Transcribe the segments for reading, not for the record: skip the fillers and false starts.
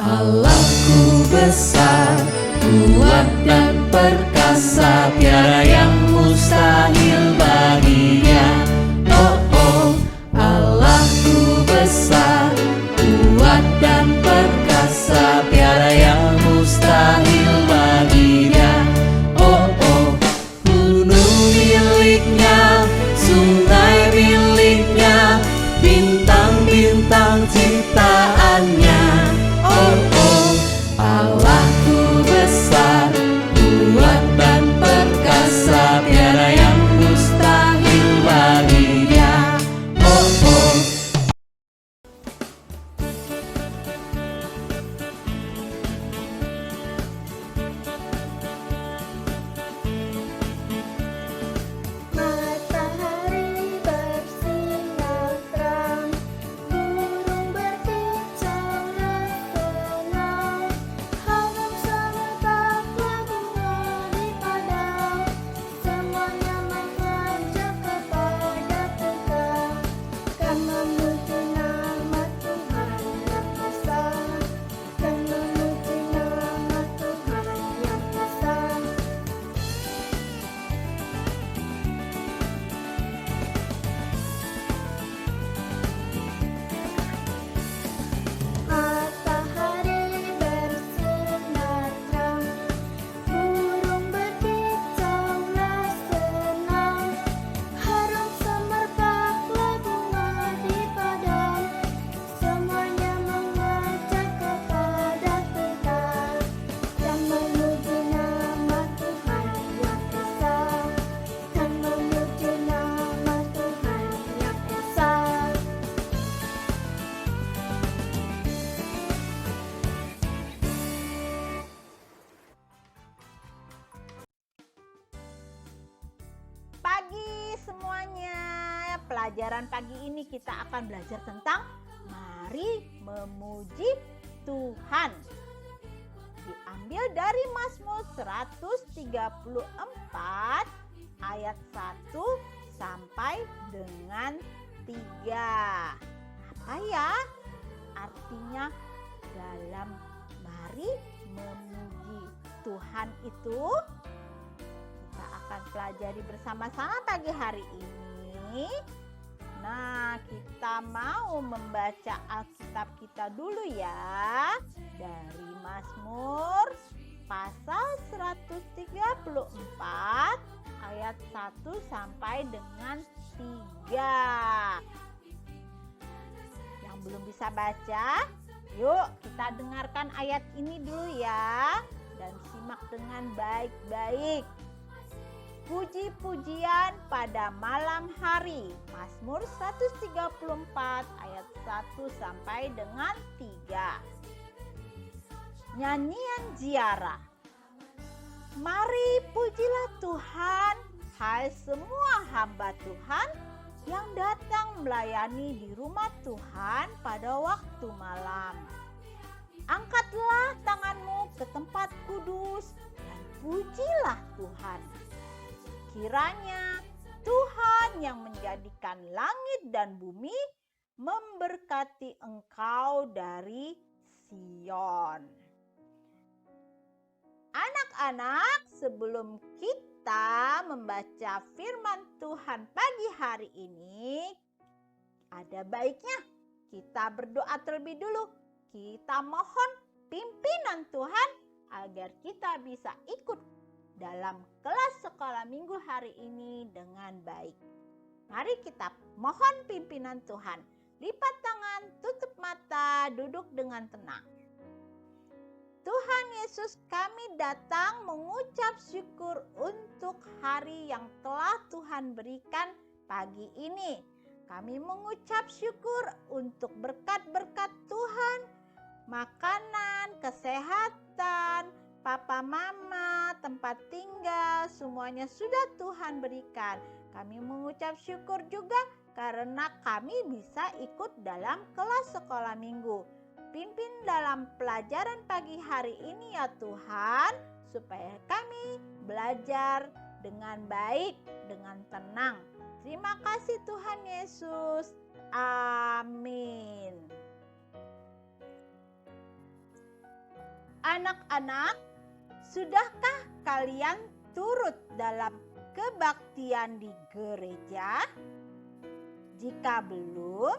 Allahku besar, kuat dan perkasa, tiada yang mustahil baginya. Oh oh, Allahku besar, kuat dan perkasa, tiada yang mustahil baginya. Oh oh, gunung miliknya, sungai miliknya, bintang-bintang ciptaannya. Oh oh, Allahku besar, kuat dan perkasa, tiada yang mustahil baginya. Oh oh. Matahari bersinar terang, burung berkicau senang, harum semerbaklah bunga di padang, semuanya mengajak kepada kita, kan memuji nama Tuhan yang Esa, kan memuji nama Tuhan yang Esa. Matahari bersinar terang, burung berkicau senang, harum semerbaklah bunga di padang, semuanya mengajak kepada kita, dan memuji nama Tuhan yang Esa, dan memuji nama Tuhan yang Esa. Pagi semuanya. Pelajaran pagi ini kita akan belajar tentang mari memuji Tuhan. Diambil dari Mazmur 134 ayat 1 sampai dengan 3. Apa ya artinya dalam mari memuji Tuhan itu? Kita akan pelajari bersama-sama pagi hari ini. Nah, kita mau membaca Alkitab kita dulu ya. Dari Mazmur pasal 134 ayat 1 sampai dengan 3. Yang belum bisa baca, yuk kita dengarkan ayat ini dulu ya. Dan simak dengan baik-baik. Puji-pujian pada malam hari. Mazmur 134 ayat 1 sampai dengan 3. Nyanyian ziarah. Mari pujilah Tuhan, hai semua hamba Tuhan yang datang melayani di rumah Tuhan pada waktu malam. Angkatlah tanganmu ke tempat kudus dan pujilah Tuhan. Kiranya Tuhan yang menjadikan langit dan bumi memberkati engkau dari Sion. Anak-anak, sebelum kita membaca firman Tuhan pagi hari ini, ada baiknya kita berdoa terlebih dulu. Kita mohon pimpinan Tuhan agar kita bisa ikut dalam kelas sekolah minggu hari ini dengan baik. Mari kita mohon pimpinan Tuhan. Lipat tangan, tutup mata, duduk dengan tenang. Tuhan Yesus, kami datang mengucap syukur untuk hari yang telah Tuhan berikan pagi ini. Kami mengucap syukur untuk berkat-berkat Tuhan, makanan, kesehatan, papa mama, tempat tinggal, semuanya sudah Tuhan berikan. Kami mengucap syukur juga karena kami bisa ikut dalam kelas sekolah minggu. Pimpin dalam pelajaran pagi hari ini ya Tuhan, supaya kami belajar dengan baik, dengan tenang. Terima kasih Tuhan Yesus. Amin. Anak-anak, sudahkah kalian turut dalam kebaktian di gereja? Jika belum,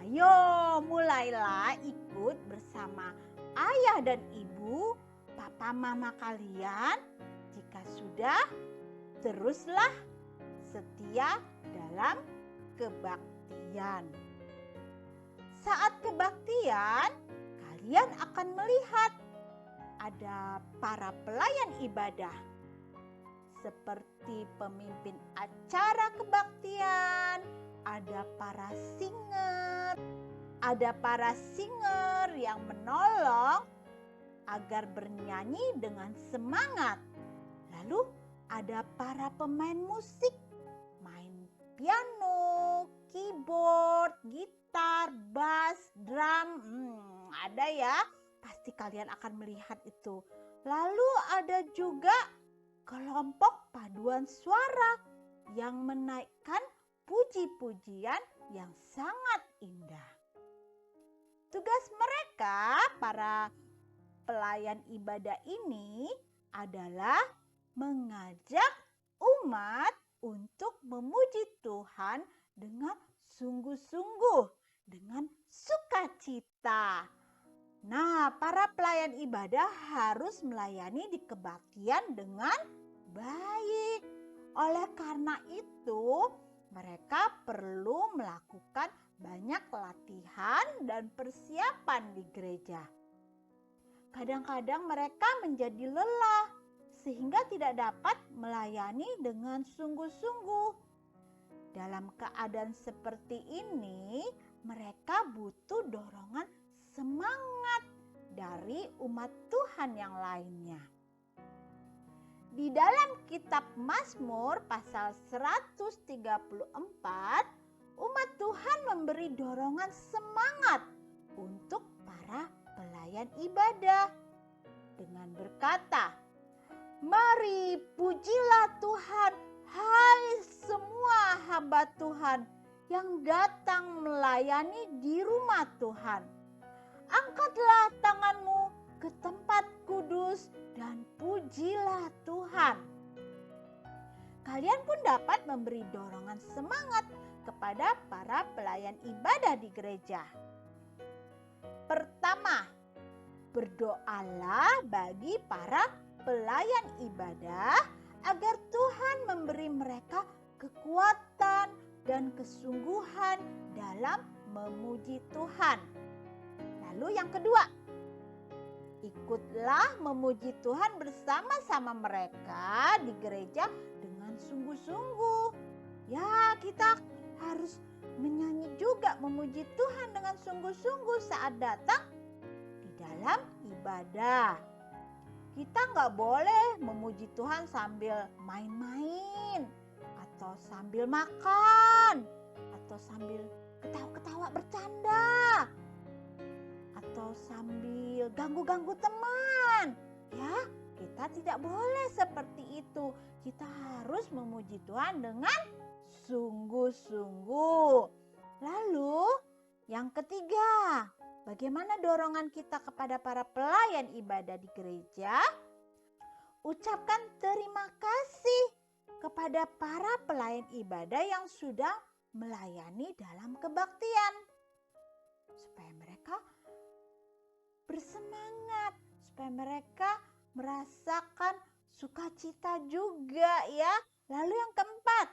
ayo mulailah ikut bersama ayah dan ibu, papa mama kalian. Jika sudah, teruslah setia dalam kebaktian. Saat kebaktian, kalian akan melihat ada para pelayan ibadah seperti pemimpin acara kebaktian, ada para singer yang menolong agar bernyanyi dengan semangat. Lalu ada para pemain musik, main piano, keyboard, gitar, bass, drum. Ada ya, pasti kalian akan melihat itu. Lalu ada juga kelompok paduan suara yang menaikkan puji-pujian yang sangat indah. Tugas mereka, para pelayan ibadah ini, adalah mengajak umat untuk memuji Tuhan dengan sungguh-sungguh, dengan sukacita. Nah, para pelayan ibadah harus melayani di kebaktian dengan baik. Oleh karena itu, mereka perlu melakukan banyak latihan dan persiapan di gereja. Kadang-kadang mereka menjadi lelah sehingga tidak dapat melayani dengan sungguh-sungguh. Dalam keadaan seperti ini, mereka butuh dorongan semangat dari umat Tuhan yang lainnya. Di dalam kitab Mazmur pasal 134, umat Tuhan memberi dorongan semangat untuk para pelayan ibadah dengan berkata, "Mari pujilah Tuhan, hai semua hamba Tuhan yang datang melayani di rumah Tuhan. Angkatlah tanganmu ke tempat kudus dan pujilah Tuhan." Kalian pun dapat memberi dorongan semangat kepada para pelayan ibadah di gereja. Pertama, berdoalah bagi para pelayan ibadah agar Tuhan memberi mereka kekuatan dan kesungguhan dalam memuji Tuhan. Lalu yang kedua, ikutlah memuji Tuhan bersama-sama mereka di gereja dengan sungguh-sungguh. Ya, kita harus menyanyi juga memuji Tuhan dengan sungguh-sungguh saat datang di dalam ibadah. Kita nggak boleh memuji Tuhan sambil main-main, atau sambil makan, atau sambil ketawa-ketawa bercanda, atau sambil ganggu-ganggu teman. Ya, kita tidak boleh seperti itu. Kita harus memuji Tuhan dengan sungguh-sungguh. Lalu yang ketiga, bagaimana dorongan kita kepada para pelayan ibadah di gereja? Ucapkan terima kasih kepada para pelayan ibadah yang sudah melayani dalam kebaktian, supaya mereka bersemangat, supaya mereka merasakan sukacita juga ya. Lalu yang keempat,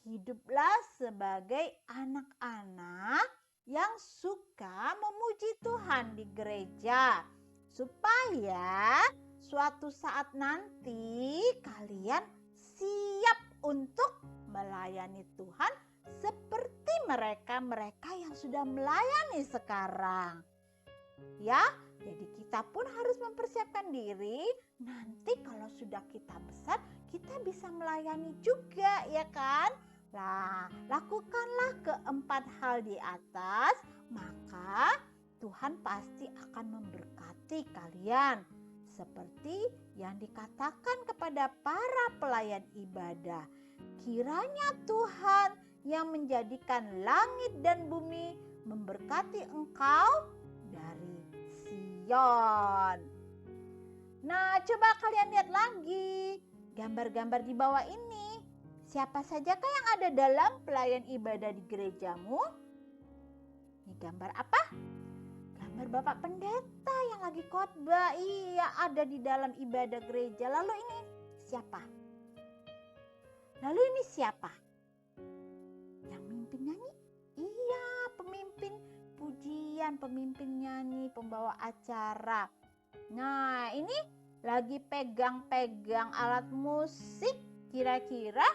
hiduplah sebagai anak-anak yang suka memuji Tuhan di gereja, supaya suatu saat nanti kalian siap untuk melayani Tuhan seperti mereka-mereka yang sudah melayani sekarang. Ya, jadi kita pun harus mempersiapkan diri. Nanti kalau sudah kita besar, kita bisa melayani juga, ya kan? Nah, lakukanlah keempat hal di atas, maka Tuhan pasti akan memberkati kalian. Seperti yang dikatakan kepada para pelayan ibadah. Kiranya Tuhan yang menjadikan langit dan bumi memberkati engkau dari Sion. Nah, coba kalian lihat lagi gambar-gambar di bawah ini. Siapa sajakah yang ada dalam pelayan ibadah di gerejamu? Ini gambar apa? Gambar Bapak Pendeta yang lagi khotbah. Iya, ada di dalam ibadah gereja. Lalu ini siapa? Lalu ini siapa? Yang mimpin nyanyi? Iya, pemimpin pujian, pemimpin nyanyi, pembawa acara. Nah, ini lagi pegang-pegang alat musik. Kira-kira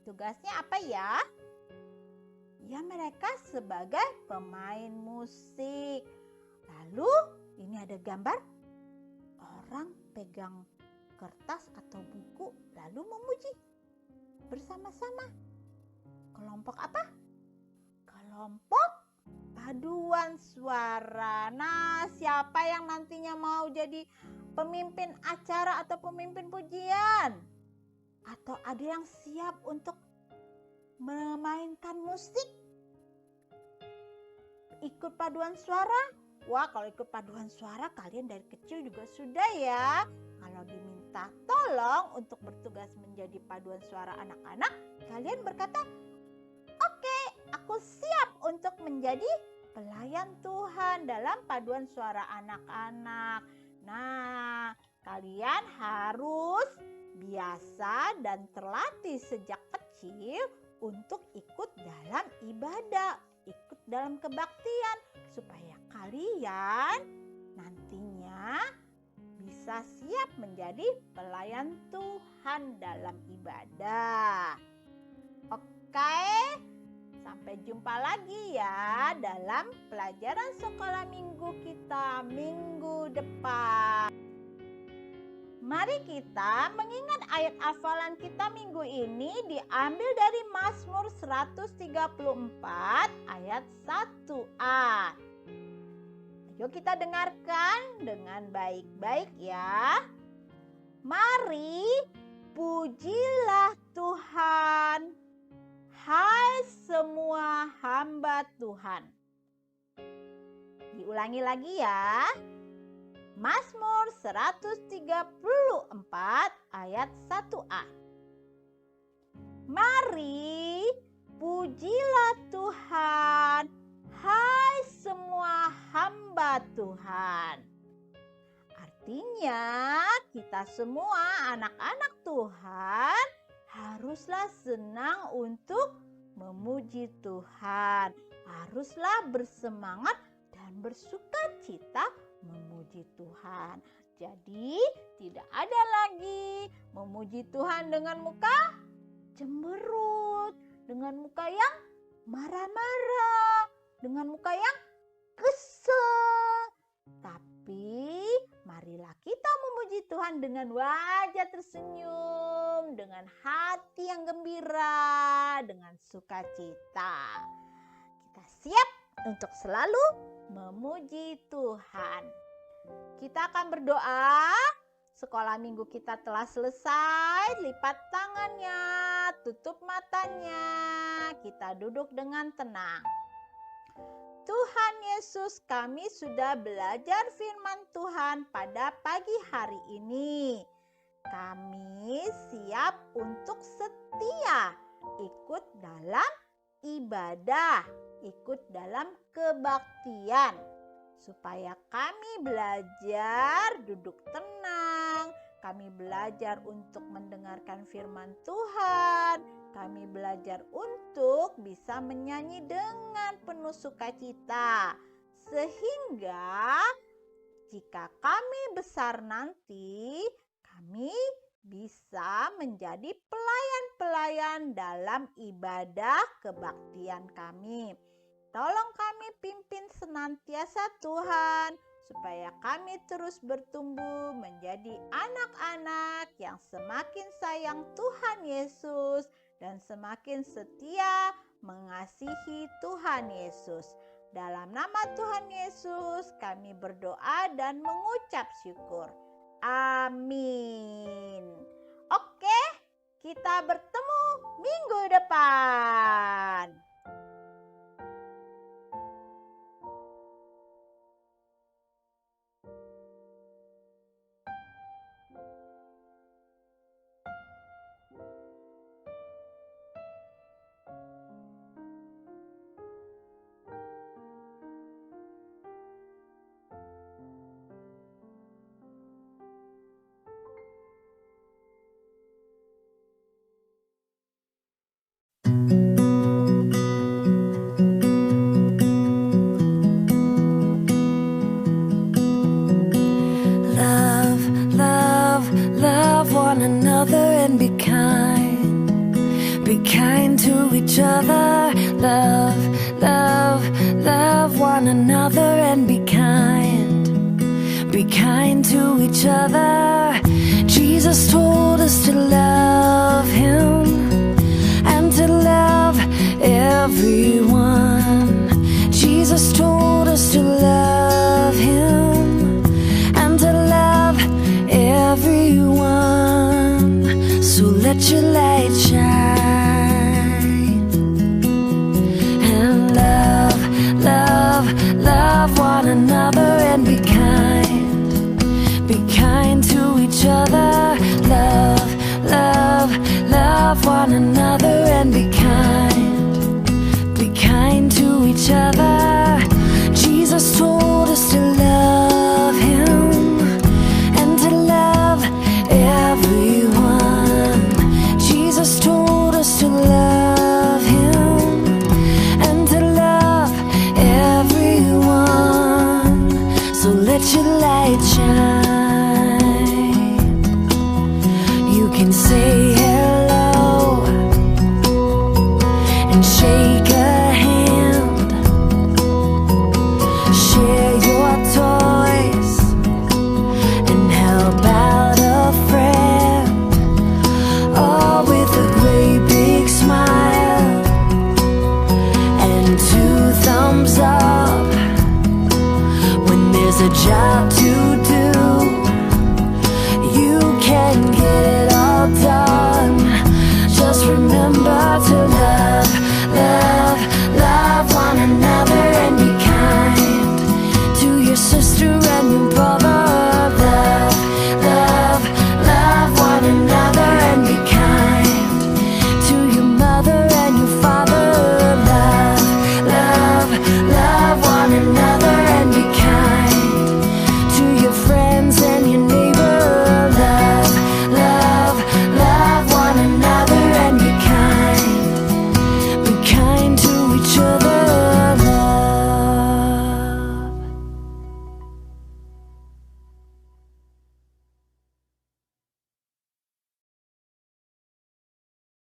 tugasnya apa ya? Ya, mereka sebagai pemain musik. Lalu ini ada gambar orang pegang kertas atau buku lalu memuji bersama-sama. Kelompok apa? Kelompok paduan suara. Nah, siapa yang nantinya mau jadi pemimpin acara atau pemimpin pujian? Atau ada yang siap untuk memainkan musik? Ikut paduan suara? Wah, kalau ikut paduan suara kalian dari kecil juga sudah ya. Kalau diminta tolong untuk bertugas menjadi paduan suara anak-anak, kalian berkata, "Oke, aku siap untuk menjadi pelayan Tuhan dalam paduan suara anak-anak." Nah, kalian harus biasa dan terlatih sejak kecil untuk ikut dalam ibadah, ikut dalam kebaktian, supaya kalian nantinya bisa siap menjadi pelayan Tuhan dalam ibadah. Oke, sampai jumpa lagi ya dalam pelajaran sekolah minggu kita minggu depan. Mari kita mengingat ayat hafalan kita minggu ini diambil dari Mazmur 134 ayat 1a. Ayo kita dengarkan dengan baik-baik ya. Mari pujilah Tuhan, hai semua hamba Tuhan. Diulangi lagi ya. Mazmur 134 ayat 1a. Mari pujilah Tuhan, hai semua hamba Tuhan. Artinya kita semua anak-anak Tuhan haruslah senang untuk memuji Tuhan. Haruslah bersemangat dan bersukacita memuji Tuhan. Jadi tidak ada lagi memuji Tuhan dengan muka cemberut, dengan muka yang marah-marah, dengan muka yang kesel. Tapi marilah kita memuji Tuhan dengan wajah tersenyum, dengan hati yang gembira, dengan sukacita. Kita siap untuk selalu memuji Tuhan. Kita akan berdoa. Sekolah minggu kita telah selesai. Lipat tangannya, tutup matanya. Kita duduk dengan tenang. Tuhan Yesus, kami sudah belajar firman Tuhan pada pagi hari ini. Kami siap untuk setia ikut dalam ibadah, ikut dalam kebaktian, supaya kami belajar duduk tenang, kami belajar untuk mendengarkan firman Tuhan, kami belajar untuk bisa menyanyi dengan penuh sukacita, sehingga jika kami besar nanti, kami bisa menjadi pelayan-pelayan dalam ibadah kebaktian kami. Tolong kami pimpin senantiasa Tuhan, supaya kami terus bertumbuh menjadi anak-anak yang semakin sayang Tuhan Yesus dan semakin setia mengasihi Tuhan Yesus. Dalam nama Tuhan Yesus kami berdoa dan mengucap syukur. Amin. Oke, kita bertemu minggu depan. another and be kind. Be kind to each other. Love, love, love one another and be kind. Be kind to each other. Jesus told us to love Him and to love everyone. Jesus told us to love Him and to love everyone. So let your light shine and love, love, love one another and be kind. Be kind to each other. Love, love, love one another and be kind. Be kind to each other. Jesus told us to love Him and to love everyone. Jesus told us to love Him and to love everyone. So let your light shine. You can say hello and shake a hand. Share your toys and help out a friend. All with a great big smile and 2 thumbs up. When there's a job to